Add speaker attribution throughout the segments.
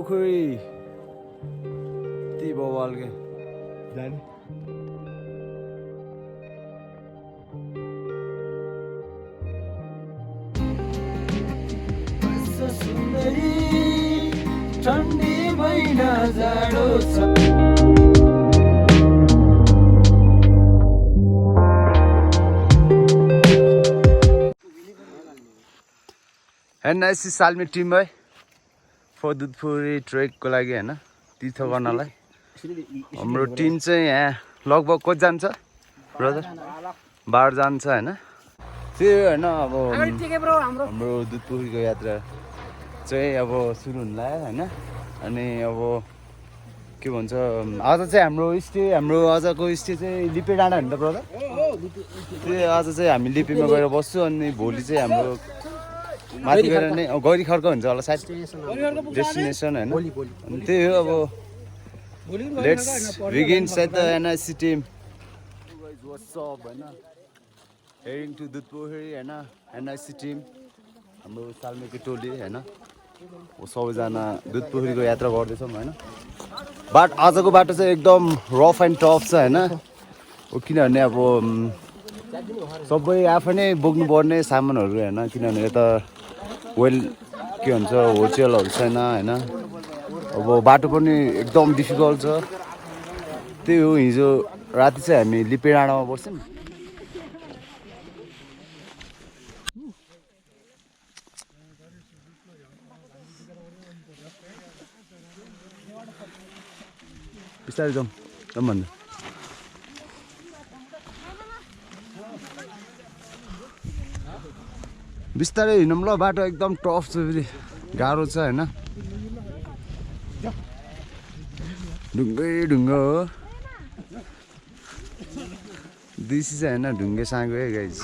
Speaker 1: पोखरी ती बवाल के जाने सुन्दरी ठण्डी महिना जाडो छ एनआईसी सालमी टिम है फदुदपुरी ट्रेकको लागि हैन तीर्थ गर्नलाई हाम्रो टिम चाहिँ यहाँ लगभग कति जान्छ ब्रदर 12 जान्छ हैन त्यो हैन अब हाम्रो दुधपोखरीको यात्रा चाहिँ अब सुरु हुन लाग्यो हैन अनि अब के भन्छ आज चाहिँ हाम्रो आजको स्टे चाहिँ लिपे डाँडा हैन त ब्रदर त्यो आज चाहिँ हामी लिपेमा गएर बस्छु अनि भोलि चाहिँ हाम्रो माथि गएर नै गौरी खर्क हुन्छ होला सायद डेस्टिनेसन हैन अनि त्यही हो अब let's begin set the NIC team what's up हैन हेडिङ टु दुधपोखरी हैन एनआईसी टिम हाम्रो सालमेको टोली हैन सबैजना दुधपोखरीको यात्रा गर्दैछौँ हैन आजको बाटो चाहिँ एकदम रफ एन्ड टफ छ हैन किनभने अब सबै आफै नै बोक्नुपर्ने सामानहरू हैन किनभने यता वेल के भन्छ होटलहरू छैन हैन अब बाटो पनि एकदम डिफिकल्ट छ त्यही हो हिजो राति चाहिँ हामी लिपे डाँडामा बस्यौँ बिस्तारै जाउँ भन्नु बिस्तारै हिँडौँ ल बाटो एकदम टफ छ फेरि गाह्रो छ हैन ढुङ्गै ढुङ्गा हो दिसी चाहिँ हैन ढुङ्गे साँगो है गाइज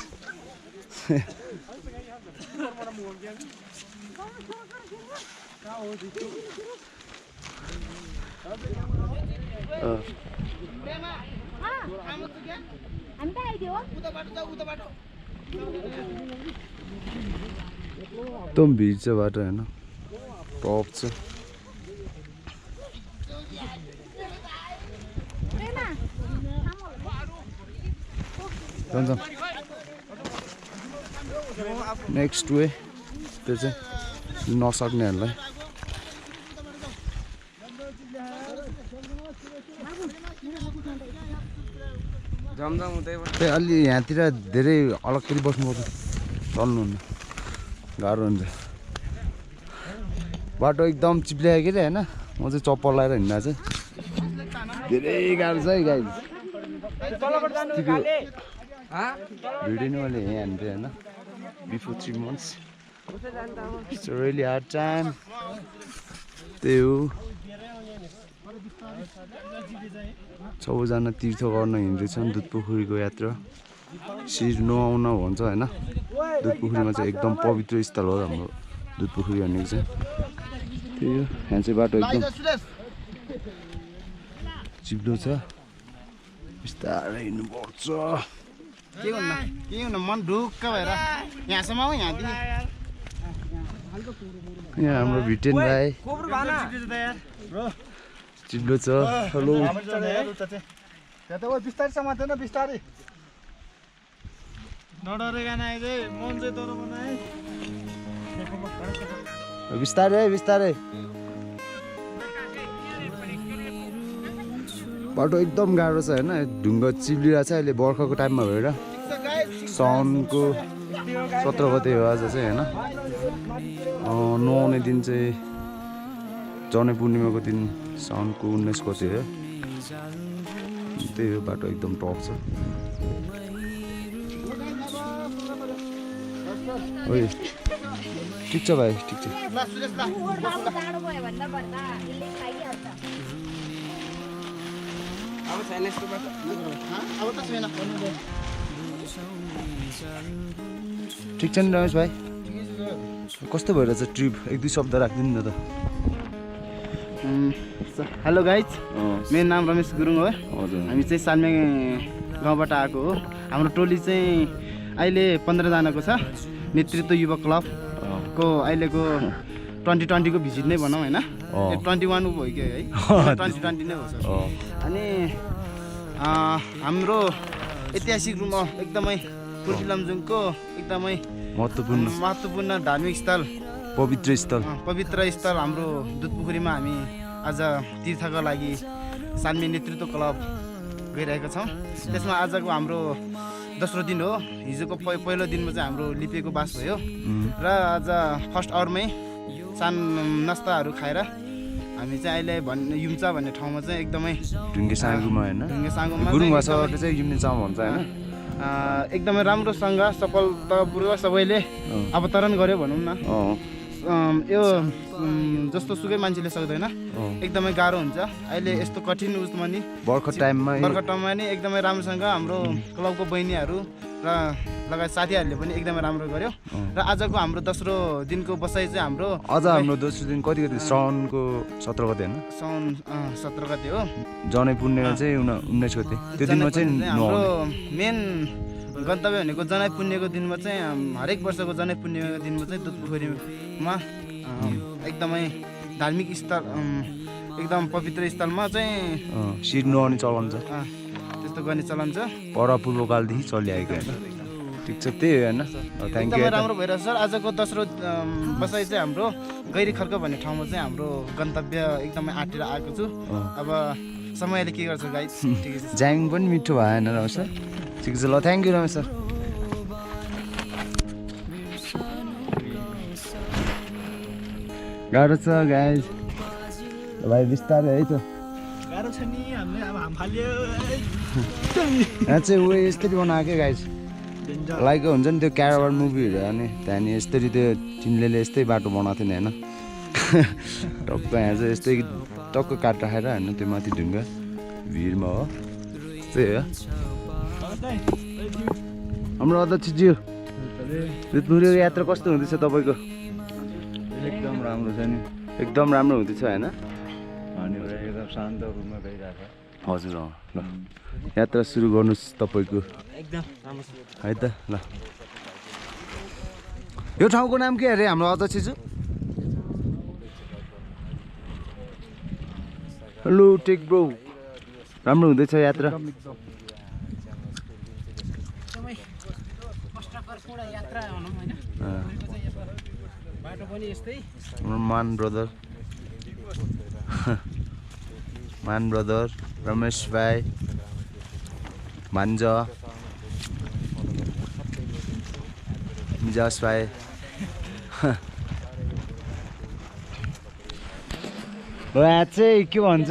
Speaker 1: एकदम भिड छ बाटो हैन टप छ नेक्स्ट वे त्यो चाहिँ नसक्नेहरूलाई त्यही अलि यहाँतिर धेरै अलगखेरि बस्नुपर्छ चल्नुहुन्न गाह्रो हुन्छ बाटो एकदम चिप्ल्यायो के हैन म चाहिँ चप्पल लगाएर हिँड्दा चाहिँ धेरै गाह्रो छ है गाइज भिडियो नि मैले यहाँ हान्थेँ हैन before 3 months it's really hard time त्यही हो सबैजना तीर्थ गर्न हिँड्दैछन् दुधपोखरीको यात्रा शिर नुहाउन भन्छ हैन दुधपोखरीमा चाहिँ एकदम पवित्र स्थल हो हाम्रो दुधपोखरी भनेको चाहिँ त्यही हो यहाँ चाहिँ बाटो एकदम चिप्लो छ बिस्तारै हिँड्नुपर्छ
Speaker 2: के हुन्न मन ढुक्क भएर यहाँसम्म हो यहाँदेखि
Speaker 1: यहाँ हाम्रो भिटेन भाइ चिप्लो छ हेलो
Speaker 2: बिस्तारै समात्दैन बिस्तारै नडरेगा नाइ चाहिँ मन चाहिँ तर बनाए
Speaker 1: बिस्तारै बिस्तारै बाटो एकदम गाह्रो छ हैन ढुङ्गा चिप्लिरहेको छ अहिले बर्खाको टाइममा भएर साउनको 17 गते हो आज चाहिँ हैन नुहाउने दिन चाहिँ जनै पूर्णिमाको दिन साउनको 19 गते हो त्यही हो बाटो एकदम टफ छ ओइ ठिक छ भाइ ठिक छ ठिक छ नि रमेश भाइ कस्तो भइरहेछ ट्रिप 1-2 शब्द राख्दिनु न त
Speaker 2: हेलो गाइज मेरो नाम रमेश गुरुङ हो हामी चाहिँ सालमे गाउँबाट आएको हो हाम्रो टोली चाहिँ अहिले 15 जनाको छ नेतृत्व युवा क्लबको अहिलेको 2020 को भिजिट नै भनौँ होइन 21 भयो कि है 2020 नै हो सर अनि हाम्रो ऐतिहासिक रूपमा एकदमै पूर्वी लमजुङको एकदमै महत्त्वपूर्ण धार्मिक स्थल पवित्र स्थल हाम्रो दुधपोखरीमा हामी आज तीर्थका लागि सान्मे नेतृत्व क्लब गइरहेका छौँ। त्यसमा आजको हाम्रो दोस्रो दिन हो। हिजोको पहिलो दिनमा चाहिँ हाम्रो लिपेको बास भयो र आज फर्स्ट आवरमै सान नास्ताहरू खाएर हामी चाहिँ अहिले युम्चा भन्ने ठाउँमा चाहिँ एकदमै
Speaker 1: ढुङ्गे साँगुमा गुरुङ भाषाबाट चाहिँ युम्चा भन्छ होइन
Speaker 2: एकदमै राम्रोसँग सफलतापूर्वक सबैले अवतरण गर्यो भनौँ न। यो जस्तो सुकै मान्छेले सक्दैन एकदमै गाह्रो हुन्छ। अहिले यस्तो कठिन उसमा नि
Speaker 1: बर्खा टाइममा
Speaker 2: नि एकदमै राम्रोसँग हाम्रो क्लबको बहिनीहरू र लगायत साथीहरूले पनि एकदमै राम्रो गर्यो र आजको हाम्रो दोस्रो दिनको बसाइ चाहिँ हाम्रो
Speaker 1: दोस्रो दिन कति साउनको 17 गते होइन
Speaker 2: साउन 17 गते हो।
Speaker 1: जनै पुण्य चाहिँ 19 गते त्यो दिनमा चाहिँ
Speaker 2: हाम्रो मेन गन्तव्य भनेको जनै पुण्यको दिनमा चाहिँ हरेक वर्षको जनै पुण्यको दिनमा चाहिँ दुधपोखरीमा एकदमै धार्मिक स्थल एकदम पवित्र स्थलमा चाहिँ
Speaker 1: शिर नुहाउने चलन छ
Speaker 2: त्यस्तो गर्ने चलन छ
Speaker 1: पूर्वकालदेखि चलिआएको होइन। ठिक छ त्यही होइन थ्याङ्क यू
Speaker 2: एकदमै राम्रो भइरहेछ सर। आजको दोस्रो बसाइ चाहिँ हाम्रो गैरी खर्क भन्ने ठाउँमा चाहिँ हाम्रो गन्तव्य एकदमै आँटेर आएको छु। अब समयले के गर्छ गाइस ठिकै छ।
Speaker 1: ज्याङ पनि मिठो भएन रमेश सर ठिक छ ल थ्याङ्क यू रमेश सर। गाह्रो छ गाइस भाइ बिस्तारै है त
Speaker 2: गाह्रो छ नि हामीले अब हाम फाल्यो
Speaker 1: यहाँ चाहिँ उयो यस्तरी बनाएको क्या गाइस लाइक हुन्छ नि त्यो क्याराबार मुभीहरू अनि त्यहाँदेखि यस्तरी त्यो चिन्लेले यस्तै बाटो बनाएको थियो नि होइन टक्क यहाँ चाहिँ यस्तै टक्क काट राखेर होइन त्यो माथि ढुङ्गा भिरमा हो त्यही हो। हाम्रो अध्यक्षज्यू दुधपोखरीको यात्रा कस्तो हुँदैछ तपाईँको?
Speaker 3: एकदम राम्रो छ नि
Speaker 1: एकदम राम्रो हुँदैछ होइन
Speaker 3: एकदम शान्त रूपमा गइरहेको
Speaker 1: हजुर ल यात्रा सुरु गर्नुहोस् तपाईँको
Speaker 2: एकदम राम्रो
Speaker 1: है त ल। यो ठाउँको नाम के अरे हाम्रो अध्यक्षज्यू? हेलो टेक ब्रो राम्रो हुँदैछ यात्रा? मान ब्रदर रमेश भाइ भान्जा मिजास भाइ यहाँ चाहिँ के भन्छ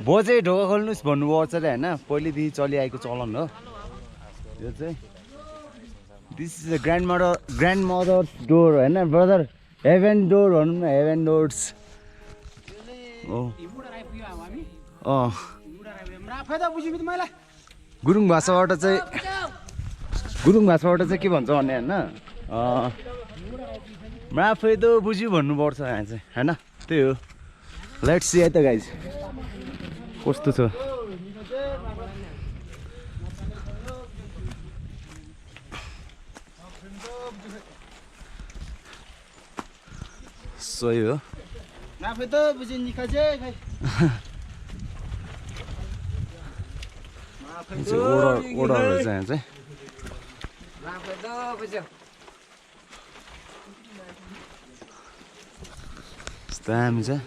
Speaker 1: बजे ढोका खोल्नुहोस् भन्नुभयो अरे होइन पहिलेदेखि चलिआएको चलन हो यो चाहिँ। This is the grandmother's डोर होइन ब्रदर हेभेन डोर भनौँ न हेभेन डोर्स गुरुङ भाषाबाट चाहिँ के भन्छ भने होइन माफै त बुझ्यो भन्नुपर्छ यहाँ चाहिँ होइन त्यही हो। लेट्स सी है त गाइज कस्तो छ सही हो
Speaker 2: नाफे त बुझि निकाजे खै
Speaker 1: ओडर रहेछ यहाँ चाहिँ
Speaker 2: नाफे त बुझ्यो
Speaker 1: यस्तो हामी चाहिँ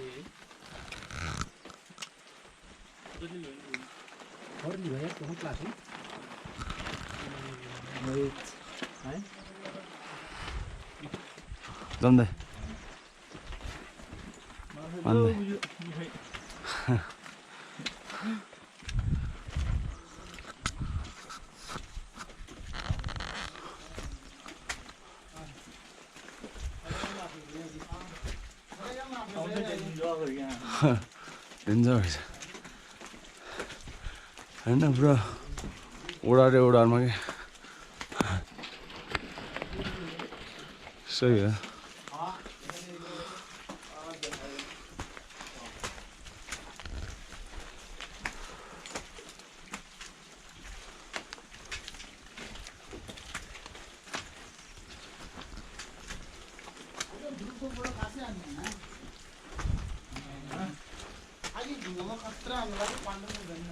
Speaker 1: जम्दै डेन्जर रहेछ होइन पुरा ओडारमा क्या सही हो।
Speaker 2: बडो खासै हान्दैन आगे ढुङ्गामा खतरा हान्नु लागि पाण्डव जान्न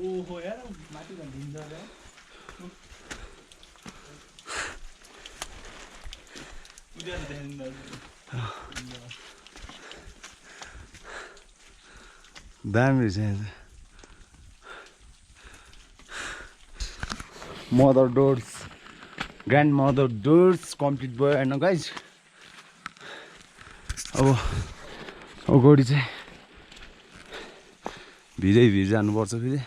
Speaker 2: ओहो यार माथि भन्दिन्छ रे उड्या देख्दैन
Speaker 1: दामी छ मदर डोर्स ग्रान्ड मदर डोर्स कम्प्लिट भयो होइन गाइज अब अगाडि चाहिँ भिरै भिर जानुपर्छ फेरि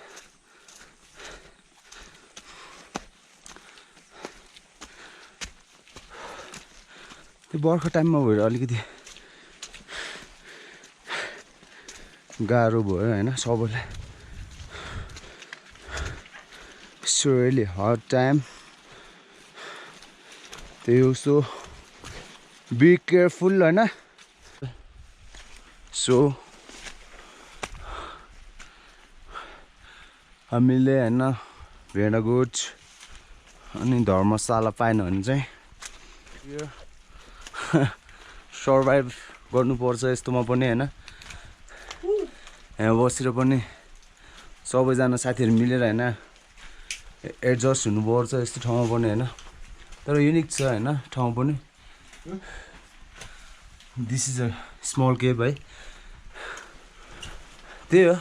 Speaker 1: त्यो बर्खा टाइममा भएर अलिकति गाह्रो भयो होइन सबैलाई It's really hard time. त्यही हो सो बी केयरफुल होइन सो हामीले होइन भेडागोठ अनि धर्मशाला पाएन भने चाहिँ सर्भाइभ गर्नुपर्छ यस्तोमा पनि होइन यहाँ बसेर पनि सबैजना साथीहरू मिलेर होइन एडजस्ट हुनुपर्छ यस्तो ठाउँमा पनि होइन तर युनिक छ होइन ठाउँ पनि this is a small cave है त्यही हो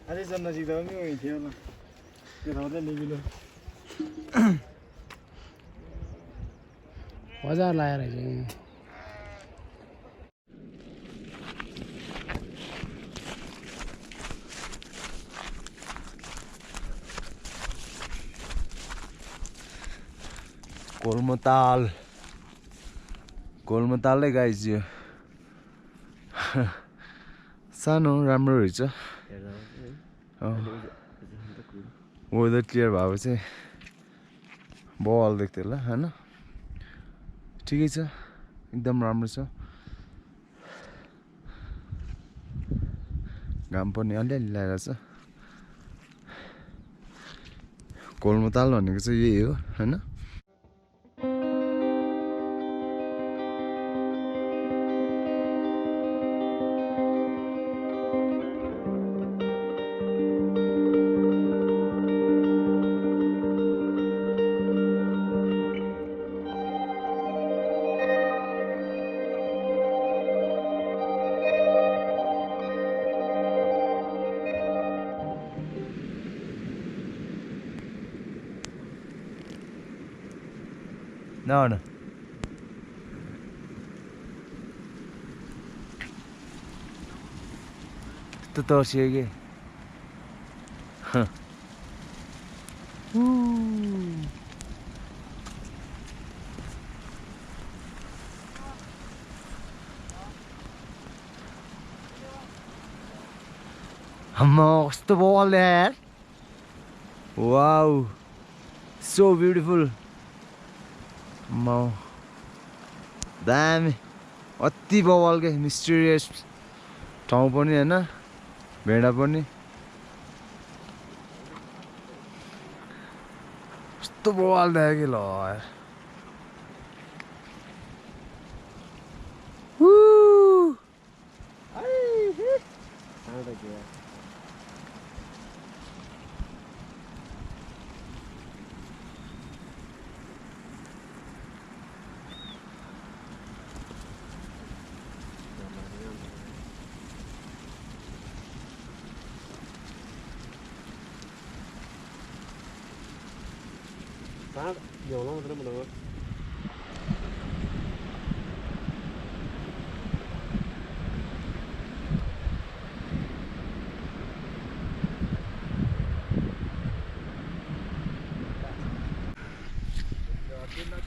Speaker 2: अरे सर नजिक त पनि उयो थियो होला त्यो ठाउँ चाहिँ निगिलो हजार लगाएर
Speaker 1: कोलमतालै गाइज यो सानो राम्रो रहेछ वेदर क्लियर भएको चाहिँ बवाल देख्थ्यो होला होइन ठिकै छ एकदम राम्रो छ घाम पनि अलिअलि लागेको छ कोलमताल भनेको चाहिँ यही हो होइन No. Ito to sige. Amma, the wall there. Wow, so beautiful. दामी अति बवाल के मिस्टेरियस ठाउँ पनि हैन भेडा पनि कस्तो बवाल देख्यो ल यार
Speaker 2: nhiều lắm rồi mà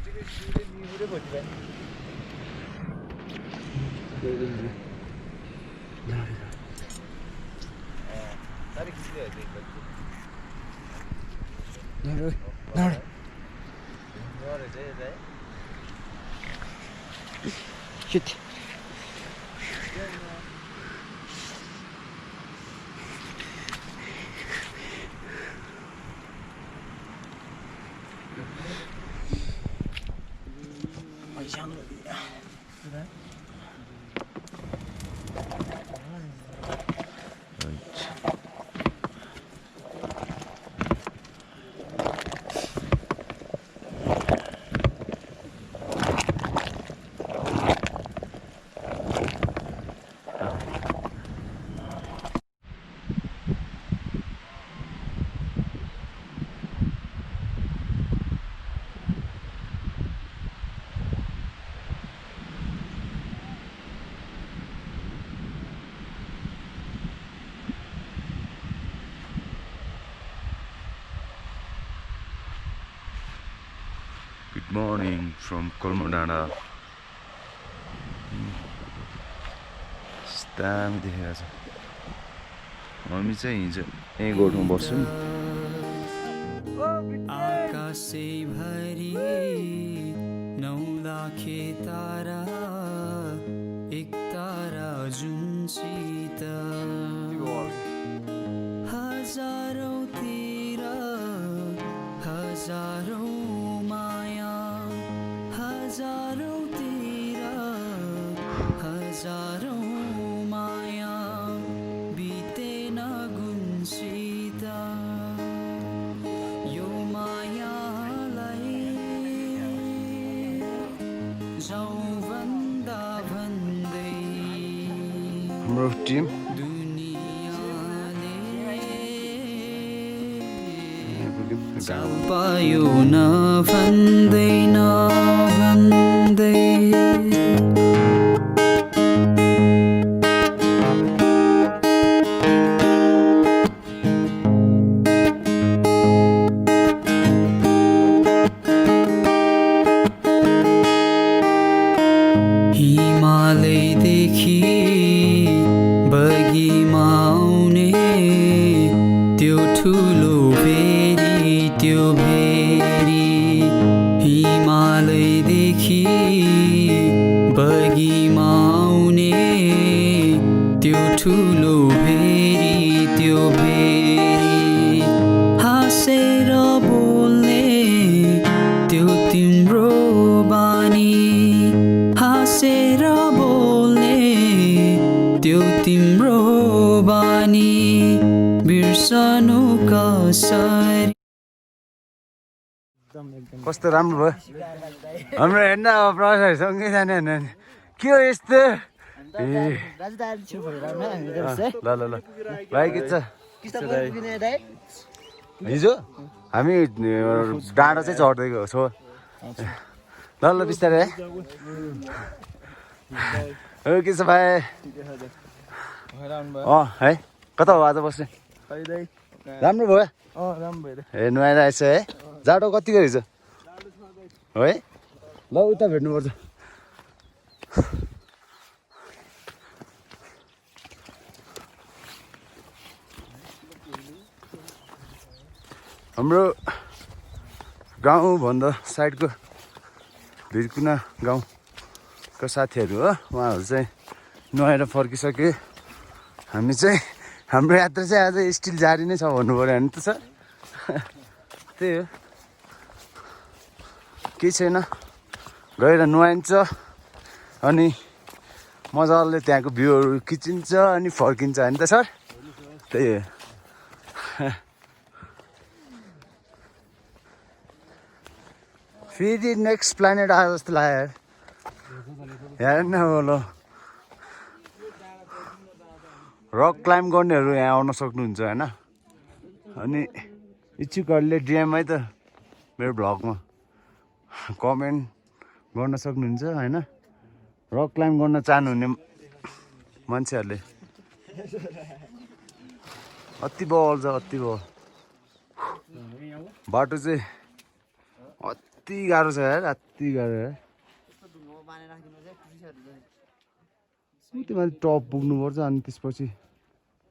Speaker 2: Shit.
Speaker 1: Good morning from Kolmodana. दामी देखेको छ हामी चाहिँ हिजो यही गोठमा बस्छौँ
Speaker 4: आकाशै भरि 9 लाखे तारा एक तारा जुन सीत हजारौं तिर हजारौं माया हजारौं तिर हजारौं माया बितेन गुन्सित यो मायालाई जाउँ भन्दा भन्दै
Speaker 1: हाम्रो टिम
Speaker 4: पायो न भन्दैन भन्दै हिमालयदेखि बगीमा आउने त्यो ठुलो भेरी त्यो भेरी हिमालयदेखि बगीमा आउने त्यो ठुलो भेरी त्यो भेरी हाँसेर बोल्ने त्यो तिम्रो बानी हाँसेर बोल्ने त्यो तिम्रो बानी बिर्सनु कसरी
Speaker 1: कस्तो राम्रो भयो हाम्रो हेर्न अब प्रसारसँगै जाने होइन के हो यस्तो ए ल ल ल भाइ के छ हिजो हामी डाँडा चाहिँ चढ्दै गएको छौँ ल ल बिस्तारै है के छ भाइ है कता हो आज बस्ने राम्रो भयो ए नुहाइरहेछ है जाडो कतिको रहेछ है ल उता भेट्नुपर्छ हाम्रो गाउँभन्दा साइडको भिरकुना गाउँको साथीहरू हो उहाँहरू चाहिँ नुहाएर फर्किसके हामी चाहिँ हाम्रो यात्रा चाहिँ आज स्टिल जारी नै छ भन्नु पऱ्यो भने त सर त्यही हो केही छैन गएर नुहाइन्छ अनि मजाले त्यहाँको भ्यूहरू खिचिन्छ अनि फर्किन्छ होइन त सर त्यही हो फेरि नेक्स्ट प्लानेट आयो जस्तो लाग्यो हेर न बोलो रक क्लाइम्ब गर्नेहरू यहाँ आउन सक्नुहुन्छ होइन अनि इच्छुकहरूले डिएम है त मेरो भ्लगमा कमेन्ट गर्न सक्नुहुन्छ होइन रक क्लाइम्ब गर्न चाहनुहुने मान्छेहरूले अति बल छ अति बल बाटो चाहिँ अति गाह्रो छ यार अति गाह्रो यार त्यो माथि टप पुग्नुपर्छ अनि त्यसपछि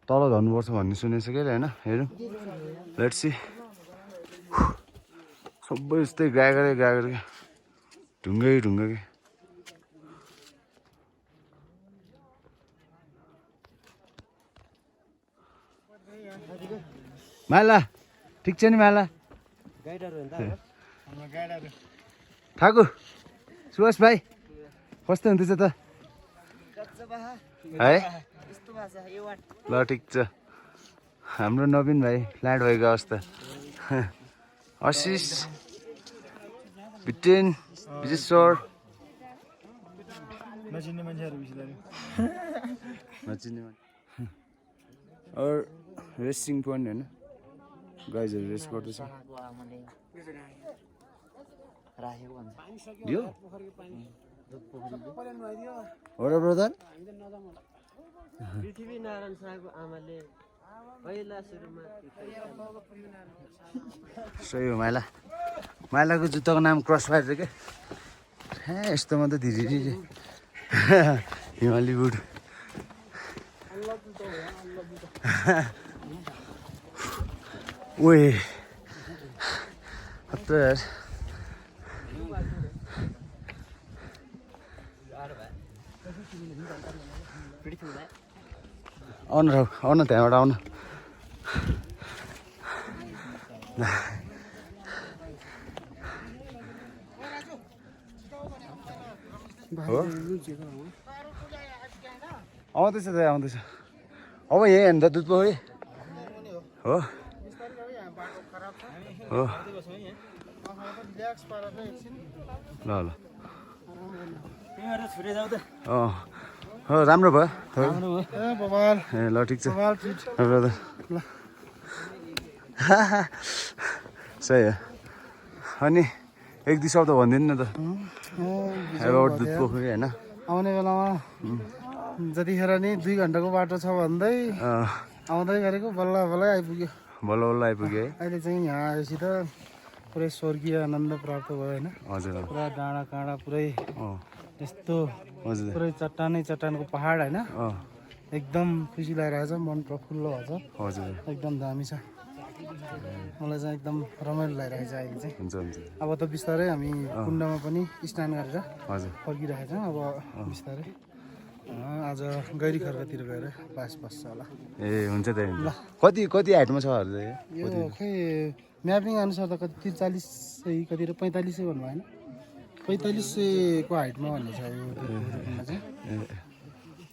Speaker 1: तल झर्नुपर्छ भन्ने सुनेको छु क्या होइन हेरौँ लेट्स सी सबै यस्तै गागरै क्या ढुङ्गै के माला ठिक छ नि माला ठाकुर सुभाष भाइ कस्तो हुँदैछ त है ल ठिक छ हाम्रो नवीन भाइ फ्ल्याट भएको अवस्था आशिष बिटेन विजेश्वर
Speaker 2: नचिन्ने मान्छेहरू बिस्तारै
Speaker 1: और रेसिङ पोइन्ट होइन गाइजहरू रेस गर्दैछ यो हो र ब्रदर
Speaker 5: पृथ्वीनारायण शाहको आमाले पहिला सुरुमा
Speaker 1: सही हो माइलाको जुत्ताको नाम क्रस फायर क्या हे यस्तोमा त धेरै हिमाली बुट ओए हत्तर आउन त्यहाँबाट आउन आउँदैछ त आउँदैछ अब यही हेर्नु त दुध पोखरी हो हो ल ल हो राम्रो भयो ए ल ठिक छ ब्रदर सही हो अनि एक दुई शब्द भनिदिनु न त एबाउट दुध पोखरी होइन
Speaker 2: आउने बेलामा जतिखेर नि 2 घन्टाको बाटो छ भन्दै आउँदै गरेको बल्ल आइपुग्यो
Speaker 1: बल्ल आइपुग्यो है
Speaker 2: अहिले चाहिँ यहाँ आएपछि त पुरै स्वर्गीय आनन्द प्राप्त भयो होइन
Speaker 1: हजुर
Speaker 2: पुरा डाँडा काँडा पुरै यस्तो
Speaker 1: हजुर
Speaker 2: पुरै चट्टानको पहाड होइन एकदम खुसी लागिरहेको छ मन प्रफुल्ल भएको छ
Speaker 1: हजुर
Speaker 2: एकदम दामी छ मलाई चाहिँ एकदम रमाइलो लागिरहेको छ अहिले चाहिँ
Speaker 1: हुन्छ हुन्छ
Speaker 2: अब त बिस्तारै हामी कुण्डमा पनि स्नान गरेर
Speaker 1: हजुर
Speaker 2: फर्किरहेको छौँ अब बिस्तारै आज गैरी खर्कातिर गएर बस्छ होला
Speaker 1: ए हुन्छ त कति हाइटमा छ
Speaker 2: यो खै म्यापिङ अनुसार त कति 40 कति 45 भन्नु भएन 45 को हाइटमा भन्ने छ यो कुण्डमा चाहिँ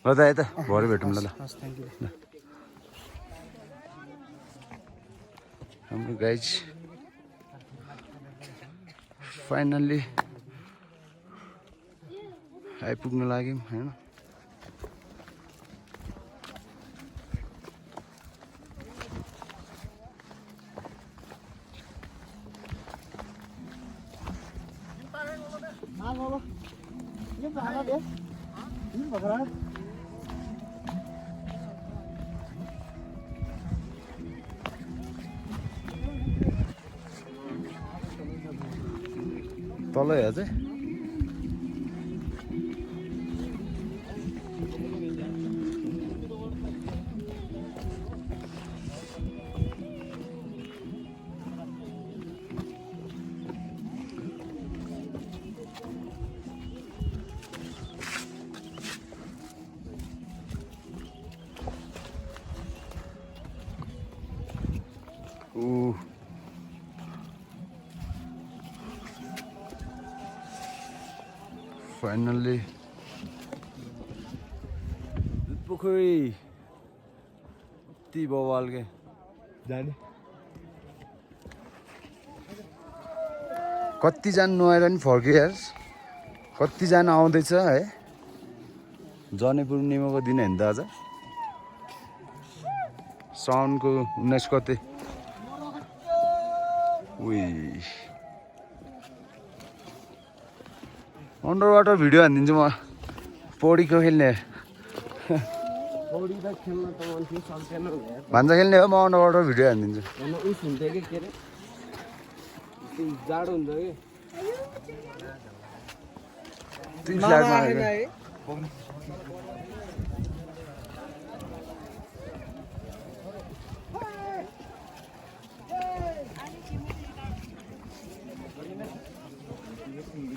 Speaker 1: ल त यता भरे भेटौँ ल
Speaker 2: हस् थ्याङ्क यू
Speaker 1: हाम्रो गाइज फाइनल्ली आइपुग्न लाग्यौँ होइन तल हेर्छ फाइनल्ली दुध पोखरी यति बवाल के जाने कतिजना नुहाएर नि फर्क्यो यार कतिजना आउँदैछ है जनै पूर्णिमाको दिन होइन त आज साउनको 19 गते उही अन्डर वाटर भिडियो हानिदिन्छु म पौडीको खेल्ने भान्जा खेल्ने हो म अन्डर वाटर भिडियो हानिदिन्छु
Speaker 5: जाडो हुन्छ कि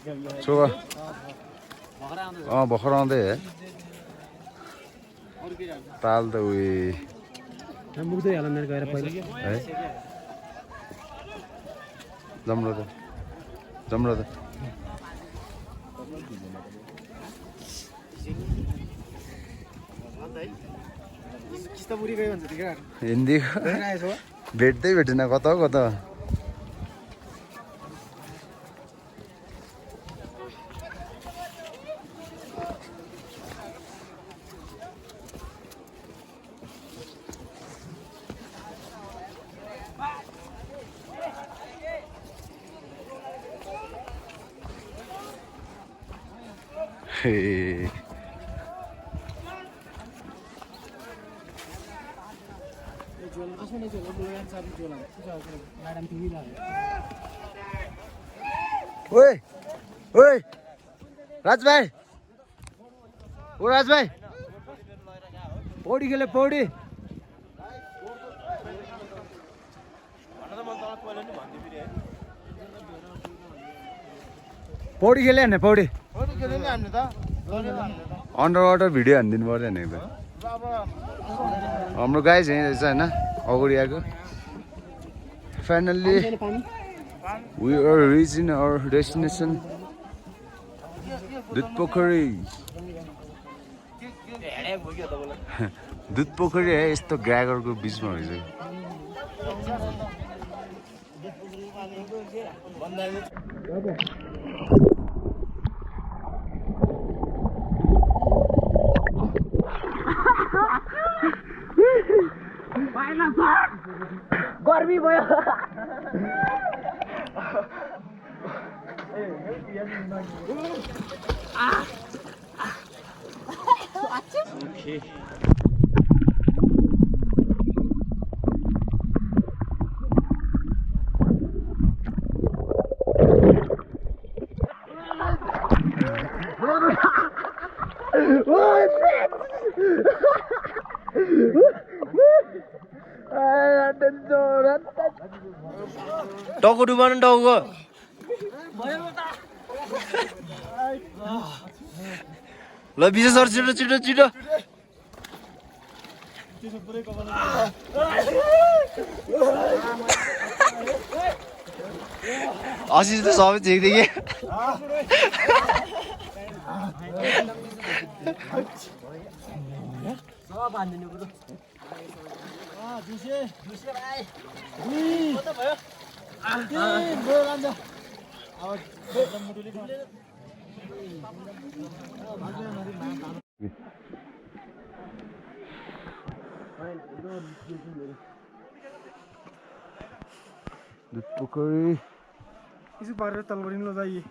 Speaker 1: छोरा भर्खर आउँदै है ताल त उयो
Speaker 5: मुग्दै होला मेरो गएर पहिला
Speaker 1: है जम्रो त हिन्दी भेट्दै भेटेन कता कता ओए ओए राज भाइ ओ राज भाइ पौडी खेले पौडी पौडी खेले नि पौडी अन्डर वाटर भिडियो हानिदिनु पर्यो नि एकदम हाम्रो गाई चाहिँ रहेछ होइन अगाडि आएको finally we are reaching our destination Dudhpokhari Dudhpokhari है यस्तो ग्रागरको बिचमा रहेछ
Speaker 5: गर्मी भयो टाउको डुबाउनु टाउको ल विशेष सर छिटो छिटो छिटो अस्ति त सबै झिक्दै
Speaker 1: दुधपोखरी
Speaker 2: इसी बारे में तलवारी में लगाइए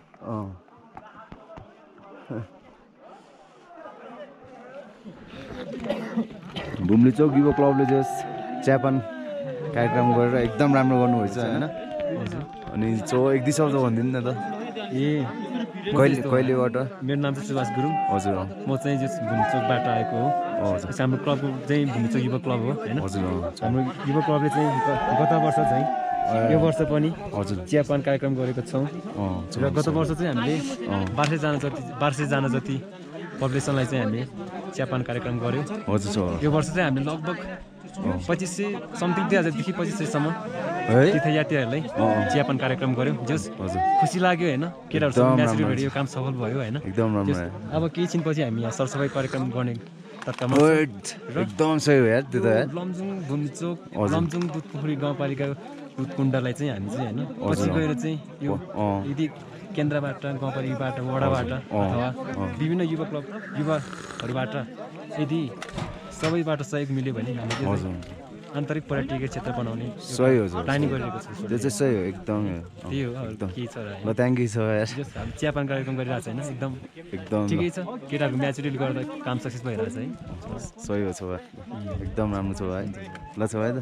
Speaker 1: भुम्ली चौक युवा क्लबले जस चियापान कार्यक्रम गरेर एकदम राम्रो गर्नुभएछ होइन अनि एक दुई शब्द भनिदिनु न त कहिलेबाट
Speaker 6: मेरो नाम चाहिँ सुभाष गुरुङ
Speaker 1: हजुर
Speaker 6: म चाहिँ भुम्ली चोकबाट आएको हो
Speaker 1: हजुर
Speaker 6: हाम्रो क्लबको चाहिँ भुम्ली चोक युवा क्लब हो होइन
Speaker 1: हजुर
Speaker 6: हाम्रो युवा क्लबले चाहिँ गत वर्ष चाहिँ यो वर्ष पनि
Speaker 1: हजुर
Speaker 6: चियापान कार्यक्रम गरेको छौँ र गत वर्ष चाहिँ हामीले 1200 जना जति पपुलेसनलाई चाहिँ हामीले चियापान कार्यक्रम गऱ्यौँ
Speaker 1: हजुर
Speaker 6: यो वर्ष चाहिँ हामीले लगभग 2500 समथिङ 2000देखि 2500सम्म तीर्थयात्रीहरूलाई चियापान कार्यक्रम गऱ्यौँ जस खुसी लाग्यो होइन केटाहरूसँग म्याचहरू भेट्यो काम सफल भयो होइन
Speaker 1: एकदम राम्रो
Speaker 6: अब केही छिनपछि हामी यहाँ सरसफाइ कार्यक्रम गर्ने तत्कालमा
Speaker 1: एकदम सही हो यार त्यो त यार
Speaker 6: लमजुङ भुम्चोक लमजुङ दुधपोखरी गाउँपालिका दुधकुण्डलाई चाहिँ हामी चाहिँ होइन पछि गएर चाहिँ यो यदि केन्द्रबाट गाउँपालिकाबाट वडाबाट अथवा विभिन्न युवा क्लब युवाहरूबाट यदि सबैबाट सहयोग मिल्यो भने हामीले आन्तरिक पर्यटकीय क्षेत्र बनाउने
Speaker 1: सही हो
Speaker 6: प्लानिङ गरिरहेको छ
Speaker 1: त्यो चाहिँ सही हो एकदम
Speaker 6: त्यही हो के छ
Speaker 1: ल थ्याङ्क यू छ यार
Speaker 6: हामी चियापान कार्यक्रम गरिरहेको छैन एकदम
Speaker 1: एकदम
Speaker 6: ठिकै छ केटाहरूको म्याचुरिटी गर्दा काम सक्सेस भइरहेछ है
Speaker 1: सही हो छ भाइ एकदम राम्रो छ भाइ ल छ भाइ त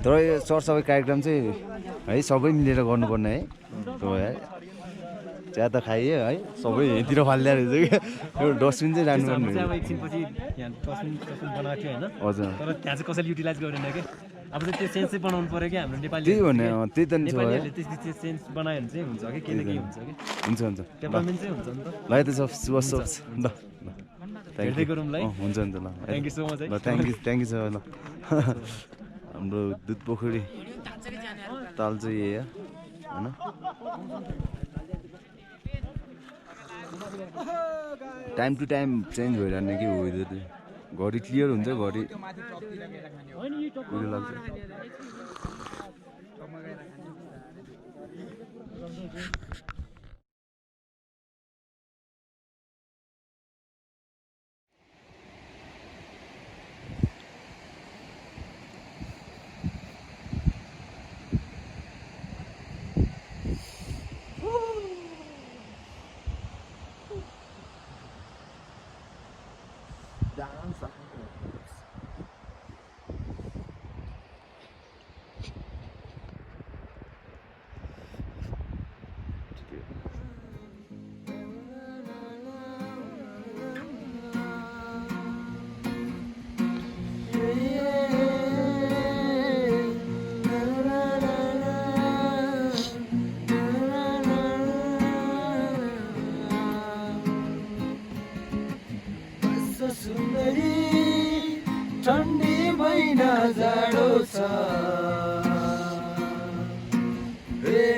Speaker 1: तर यो सरसफाइ कार्यक्रम चाहिँ है सबै मिलेर गर्नुपर्ने है त्यो यार चिया त खाइयो है सबै यहीँतिर फालिदिएर रहेछ कि यो डस्टबिन चाहिँ राख्नुपर्ने
Speaker 6: अब एकछिनपछि यहाँ डस्टबिन बनाएको थियो होइन
Speaker 1: हजुर
Speaker 6: तर त्यहाँ चाहिँ कसैले युटिलाइज गरेन कि अब चाहिँ त्यो सेन्स चाहिँ बनाउनु पर्यो कि हाम्रो नेपाली
Speaker 1: त्यही भने त्यही त नि छ है
Speaker 6: नेपालीहरूले त्यो सेन्स बनायो भने चाहिँ हुन्छ कि केही न केही हुन्छ कि
Speaker 1: हुन्छ हुन्छ
Speaker 6: डेभलपमेन्ट चाहिँ हुन्छ नि त
Speaker 1: ल त शुभ शुभ ल
Speaker 6: हेर्दै गरौँ ल है
Speaker 1: हुन्छ हुन्छ ल
Speaker 6: थ्याङ्क यू सो मच है
Speaker 1: ल थ्याङ्क यू छ ल हाम्रो दुध पोखरी ताल चाहिँ यही हो होइन टाइम टु टाइम चेन्ज भइरहने कि वेदर घरि क्लियर हुन्छ घरि उयो लाग्छ
Speaker 4: ठन्डी महिना जाडो छ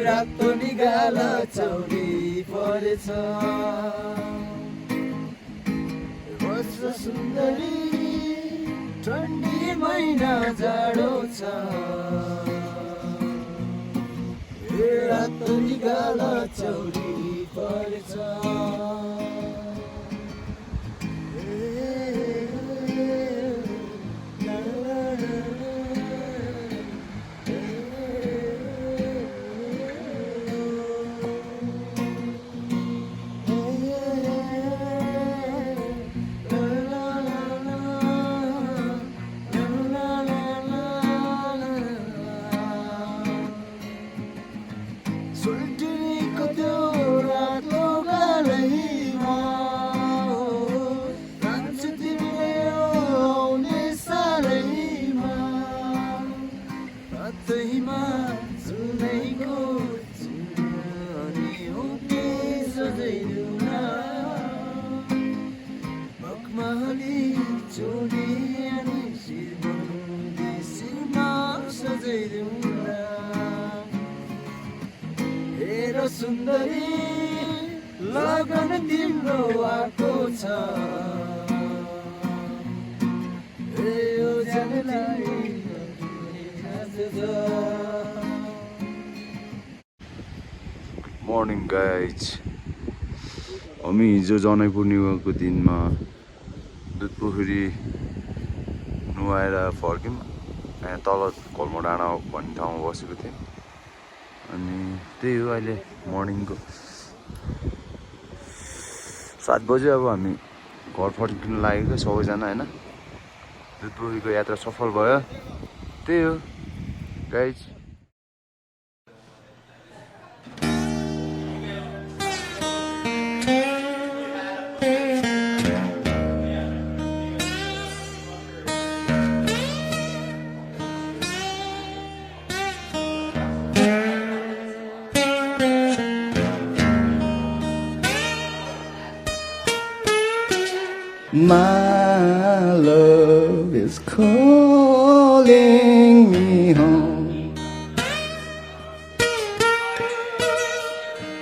Speaker 4: रातो निगाला चौरी परेछ सुन्दरी ठन्डी महिना जाडो छ रातो निगाला चौरी परेछ सुन्दरी लगन तिम्रो आएको छ
Speaker 1: मर्निङ गाइज हामी हिजो जनै पूर्णिमाको दिनमा दुध पोखरी नुहाएर फर्क्यौँ यहाँ तल घोल्मो डाँडा भन्ने ठाउँमा बसेको थियौँ अनि त्यही हो अहिले मर्निङको 7 बजे अब हामी घर फर्किनु लागेको सबैजना होइन दुध पोखरीको यात्रा सफल भयो त्यही हो guys
Speaker 4: My love is calling me home.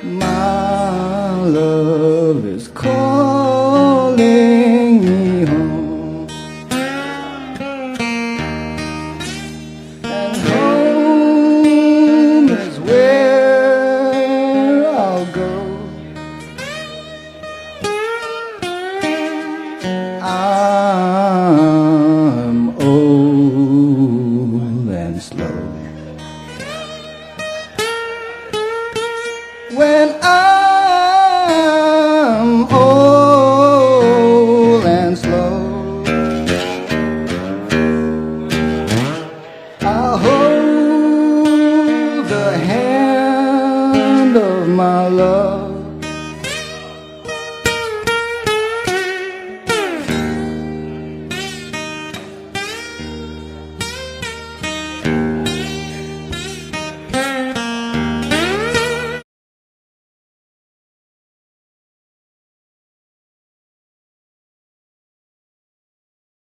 Speaker 4: My love is calling me home. And home is where I'll go. I'm old and slow. When I'm old and slow, I'll hold the hand of my love.